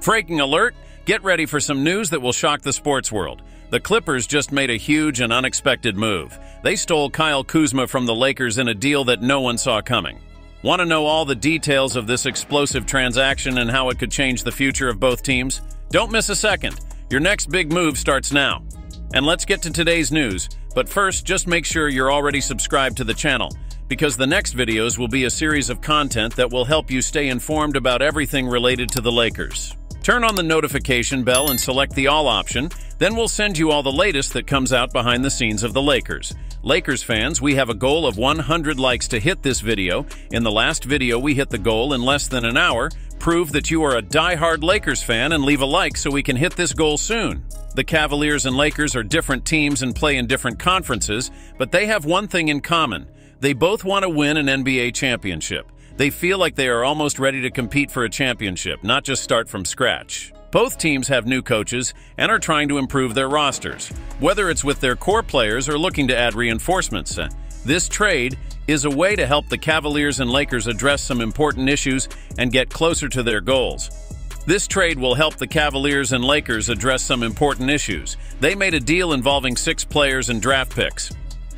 Breaking alert! Get ready for some news that will shock the sports world. The Clippers just made a huge and unexpected move. They stole Kyle Kuzma from the Lakers in a deal that no one saw coming. Want to know all the details of this explosive transaction and how it could change the future of both teams? Don't miss a second. Your next big move starts now. And let's get to today's news. But first, just make sure you're already subscribed to the channel, because the next videos will be a series of content that will help you stay informed about everything related to the Lakers. Turn on the notification bell and select the All option, then we'll send you all the latest that comes out behind the scenes of the Lakers. Lakers fans, we have a goal of 100 likes to hit this video. In the last video, we hit the goal in less than an hour. Prove that you are a die-hard Lakers fan and leave a like so we can hit this goal soon. The Cavaliers and Lakers are different teams and play in different conferences, but they have one thing in common. They both want to win an NBA championship. They feel like they are almost ready to compete for a championship, not just start from scratch. Both teams have new coaches and are trying to improve their rosters, whether it's with their core players or looking to add reinforcements. This trade is a way to help the Cavaliers and Lakers address some important issues and get closer to their goals. This trade will help the Cavaliers and Lakers address some important issues. They made a deal involving 6 players and draft picks.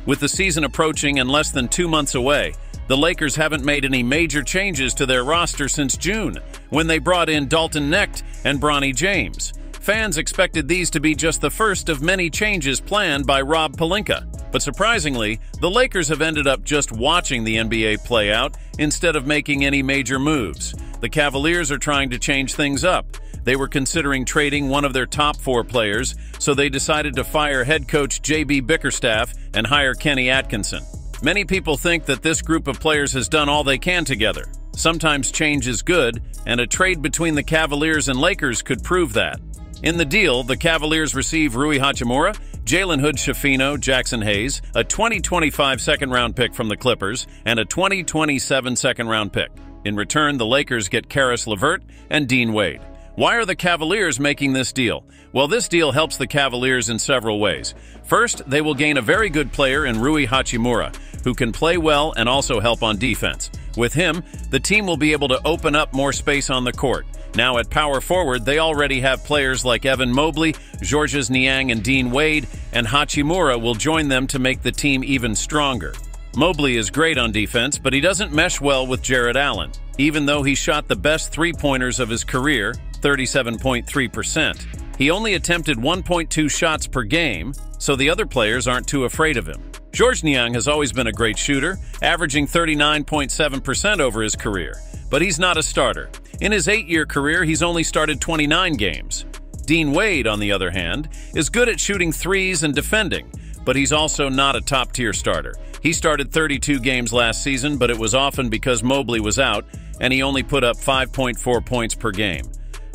With the season approaching and less than 2 months away, the Lakers haven't made any major changes to their roster since June, when they brought in Dalton Knecht and Bronny James. Fans expected these to be just the first of many changes planned by Rob Pelinka. But surprisingly, the Lakers have ended up just watching the NBA play out instead of making any major moves. The Cavaliers are trying to change things up. They were considering trading one of their top 4 players, so they decided to fire head coach J.B. Bickerstaff and hire Kenny Atkinson. Many people think that this group of players has done all they can together. Sometimes change is good, and a trade between the Cavaliers and Lakers could prove that. In the deal, the Cavaliers receive Rui Hachimura, Jalen Hood-Schifino, Jackson Hayes, a 2025 second-round pick from the Clippers, and a 2027 second-round pick. In return, the Lakers get Caris LeVert and Dean Wade. Why are the Cavaliers making this deal? Well, this deal helps the Cavaliers in several ways. First, they will gain a very good player in Rui Hachimura, who can play well and also help on defense. With him, the team will be able to open up more space on the court. Now at power forward, they already have players like Evan Mobley, Georges Niang, and Dean Wade, and Hachimura will join them to make the team even stronger. Mobley is great on defense, but he doesn't mesh well with Jarrett Allen, even though he shot the best three-pointers of his career, 37.3%. He only attempted 1.2 shots per game, so the other players aren't too afraid of him. Georges Niang has always been a great shooter, averaging 39.7% over his career, but he's not a starter. In his 8-year career, he's only started 29 games. Dean Wade, on the other hand, is good at shooting threes and defending, but he's also not a top-tier starter. He started 32 games last season, but it was often because Mobley was out, and he only put up 5.4 points per game.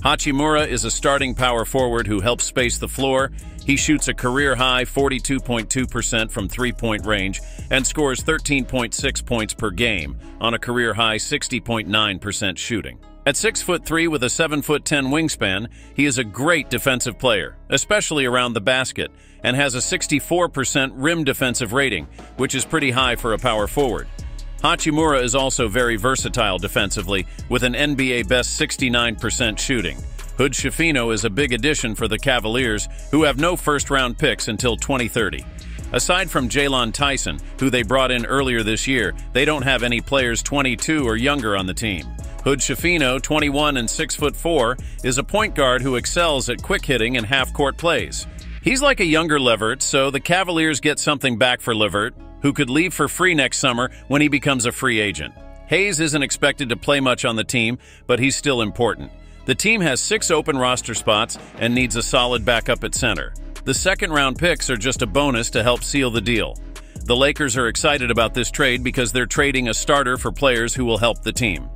Hachimura is a starting power forward who helps space the floor. He shoots a career-high 42.2% from three-point range and scores 13.6 points per game on a career-high 60.9% shooting. At 6'3" with a 7'10" wingspan, he is a great defensive player, especially around the basket, and has a 64% rim defensive rating, which is pretty high for a power forward. Hachimura is also very versatile defensively, with an NBA best 69% shooting. Hood-Schifino is a big addition for the Cavaliers, who have no first-round picks until 2030. Aside from Jalen Tyson, who they brought in earlier this year, they don't have any players 22 or younger on the team. Hood-Schifino, 21 and 6'4", is a point guard who excels at quick hitting and half-court plays. He's like a younger LeVert, so the Cavaliers get something back for LeVert, who could leave for free next summer when he becomes a free agent. Hayes isn't expected to play much on the team, but he's still important. The team has 6 open roster spots and needs a solid backup at center. The second-round picks are just a bonus to help seal the deal. The Lakers are excited about this trade because they're trading a starter for players who will help the team.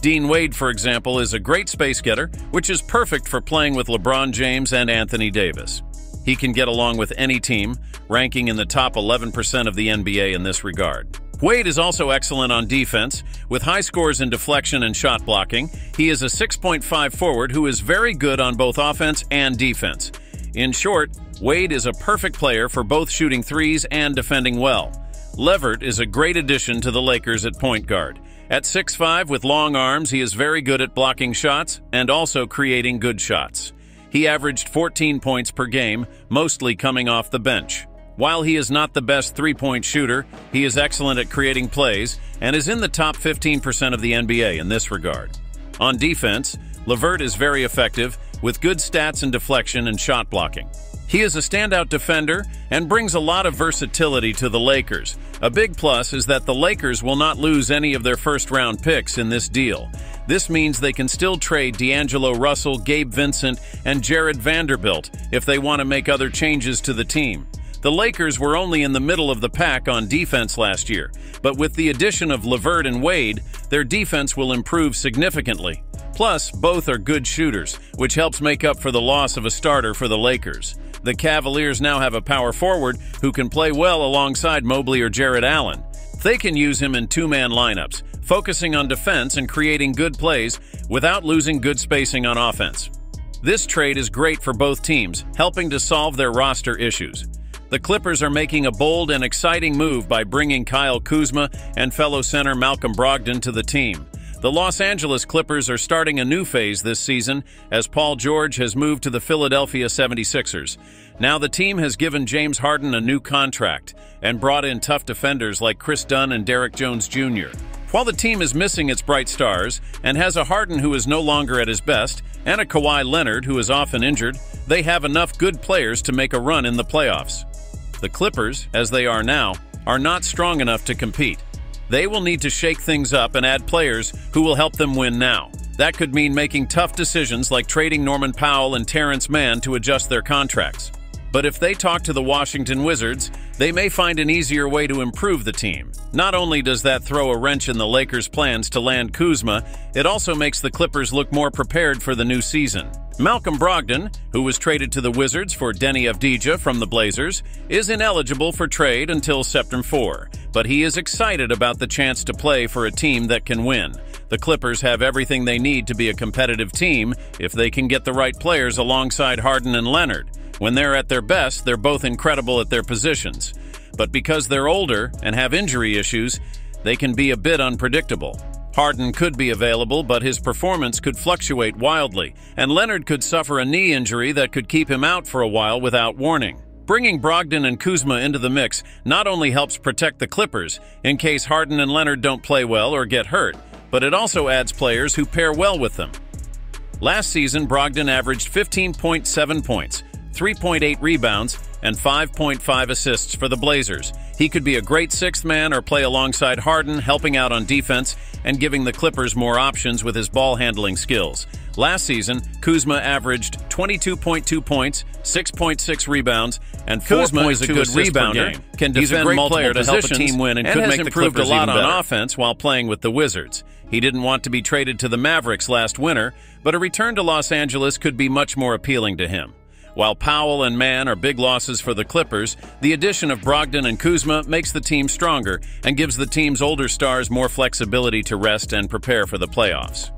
Dean Wade, for example, is a great space getter, which is perfect for playing with LeBron James and Anthony Davis. He can get along with any team, ranking in the top 11% of the NBA in this regard. Wade is also excellent on defense, with high scores in deflection and shot blocking. He is a 6.5 forward who is very good on both offense and defense. In short, Wade is a perfect player for both shooting threes and defending well. LeVert is a great addition to the Lakers at point guard. At 6'5" with long arms, he is very good at blocking shots and also creating good shots. He averaged 14 points per game, mostly coming off the bench. While he is not the best three-point shooter, he is excellent at creating plays and is in the top 15% of the NBA in this regard. On defense, LeVert is very effective with good stats in deflection and shot blocking. He is a standout defender and brings a lot of versatility to the Lakers. A big plus is that the Lakers will not lose any of their first-round picks in this deal. This means they can still trade D'Angelo Russell, Gabe Vincent, and Jared Vanderbilt if they want to make other changes to the team. The Lakers were only in the middle of the pack on defense last year, but with the addition of LeVert and Wade, their defense will improve significantly. Plus, both are good shooters, which helps make up for the loss of a starter for the Lakers. The Cavaliers now have a power forward who can play well alongside Mobley or Jared Allen. They can use him in two-man lineups, focusing on defense and creating good plays without losing good spacing on offense. This trade is great for both teams, helping to solve their roster issues. The Clippers are making a bold and exciting move by bringing Kyle Kuzma and fellow center Malcolm Brogdon to the team. The Los Angeles Clippers are starting a new phase this season as Paul George has moved to the Philadelphia 76ers. Now the team has given James Harden a new contract and brought in tough defenders like Chris Dunn and Derrick Jones Jr. While the team is missing its bright stars and has a Harden who is no longer at his best and a Kawhi Leonard who is often injured, they have enough good players to make a run in the playoffs. The Clippers, as they are now, are not strong enough to compete. They will need to shake things up and add players who will help them win now. That could mean making tough decisions like trading Norman Powell and Terrence Mann to adjust their contracts. But if they talk to the Washington Wizards, they may find an easier way to improve the team. Not only does that throw a wrench in the Lakers' plans to land Kuzma, it also makes the Clippers look more prepared for the new season. Malcolm Brogdon, who was traded to the Wizards for Denny Avdija from the Blazers, is ineligible for trade until September 4, but he is excited about the chance to play for a team that can win. The Clippers have everything they need to be a competitive team if they can get the right players alongside Harden and Leonard. When they're at their best, they're both incredible at their positions. But because they're older and have injury issues, they can be a bit unpredictable. Harden could be available, but his performance could fluctuate wildly, and Leonard could suffer a knee injury that could keep him out for a while without warning. Bringing Brogdon and Kuzma into the mix not only helps protect the Clippers in case Harden and Leonard don't play well or get hurt, but it also adds players who pair well with them. Last season, Brogdon averaged 15.7 points, 3.8 rebounds, and 5.5 assists for the Blazers. He could be a great sixth man or play alongside Harden, helping out on defense and giving the Clippers more options with his ball-handling skills. Last season, Kuzma averaged 22.2 points, 6.6 rebounds, and 4.2 is a good rebounder, can defend multiple to help a team win and could make the Clippers a lot on offense while playing with the Wizards. He didn't want to be traded to the Mavericks last winter, but a return to Los Angeles could be much more appealing to him. While Powell and Mann are big losses for the Clippers, the addition of Brogdon and Kuzma makes the team stronger and gives the team's older stars more flexibility to rest and prepare for the playoffs.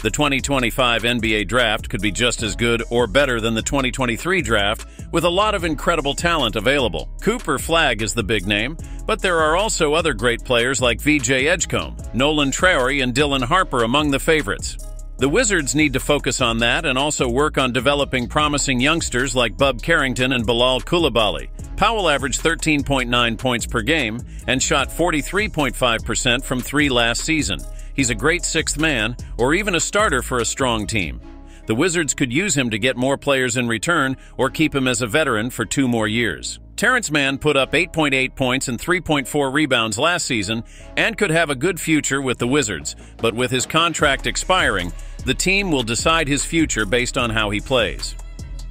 The 2025 NBA draft could be just as good or better than the 2023 draft, with a lot of incredible talent available. Cooper Flagg is the big name, but there are also other great players like VJ Edgecombe, Nolan Traore, and Dylan Harper among the favorites. The Wizards need to focus on that and also work on developing promising youngsters like Bub Carrington and Bilal Coulibaly. Powell averaged 13.9 points per game and shot 43.5% from three last season. He's a great sixth man or even a starter for a strong team. The Wizards could use him to get more players in return or keep him as a veteran for 2 more years. Terrence Mann put up 8.8 points and 3.4 rebounds last season and could have a good future with the Wizards, but with his contract expiring, the team will decide his future based on how he plays.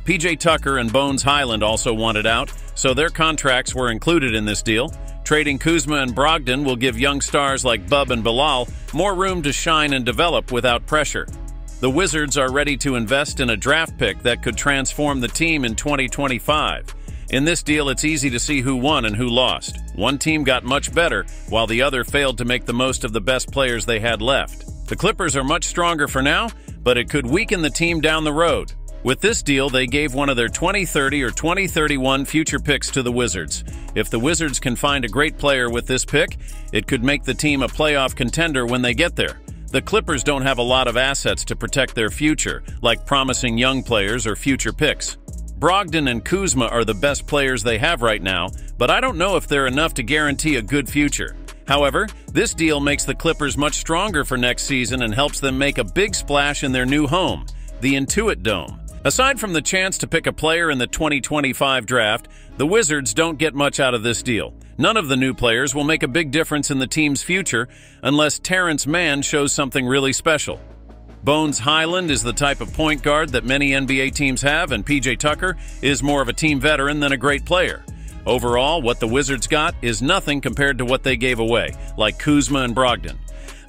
PJ Tucker and Bones Highland also wanted out, so their contracts were included in this deal. Trading Kuzma and Brogdon will give young stars like Bub and Bilal more room to shine and develop without pressure. The Wizards are ready to invest in a draft pick that could transform the team in 2025. In this deal, it's easy to see who won and who lost. One team got much better, while the other failed to make the most of the best players they had left. The Clippers are much stronger for now, but it could weaken the team down the road. With this deal, they gave one of their 2030 or 2031 future picks to the Wizards. If the Wizards can find a great player with this pick, it could make the team a playoff contender when they get there. The Clippers don't have a lot of assets to protect their future, like promising young players or future picks. Brogdon and Kuzma are the best players they have right now, but I don't know if they're enough to guarantee a good future. However, this deal makes the Clippers much stronger for next season and helps them make a big splash in their new home, the Intuit Dome. Aside from the chance to pick a player in the 2025 draft, the Wizards don't get much out of this deal. None of the new players will make a big difference in the team's future unless Terrence Mann shows something really special. Bones Highland is the type of point guard that many NBA teams have, and PJ Tucker is more of a team veteran than a great player. Overall, what the Wizards got is nothing compared to what they gave away, like Kuzma and Brogdon.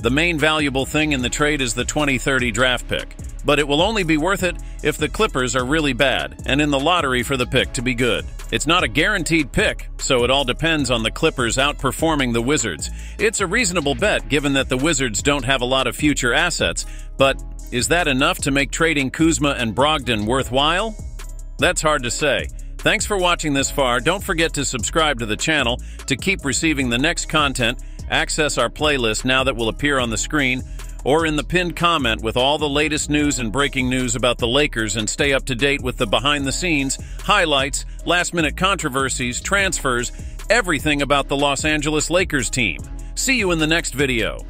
The main valuable thing in the trade is the 2030 draft pick, but it will only be worth it if the Clippers are really bad and in the lottery for the pick to be good. It's not a guaranteed pick, so it all depends on the Clippers outperforming the Wizards. It's a reasonable bet given that the Wizards don't have a lot of future assets, but is that enough to make trading Kuzma and Brogdon worthwhile? That's hard to say. Thanks for watching this far. Don't forget to subscribe to the channel to keep receiving the next content, access our playlist now that will appear on the screen, or in the pinned comment with all the latest news and breaking news about the Lakers, and stay up to date with the behind-the-scenes, highlights, last-minute controversies, transfers, everything about the Los Angeles Lakers team. See you in the next video.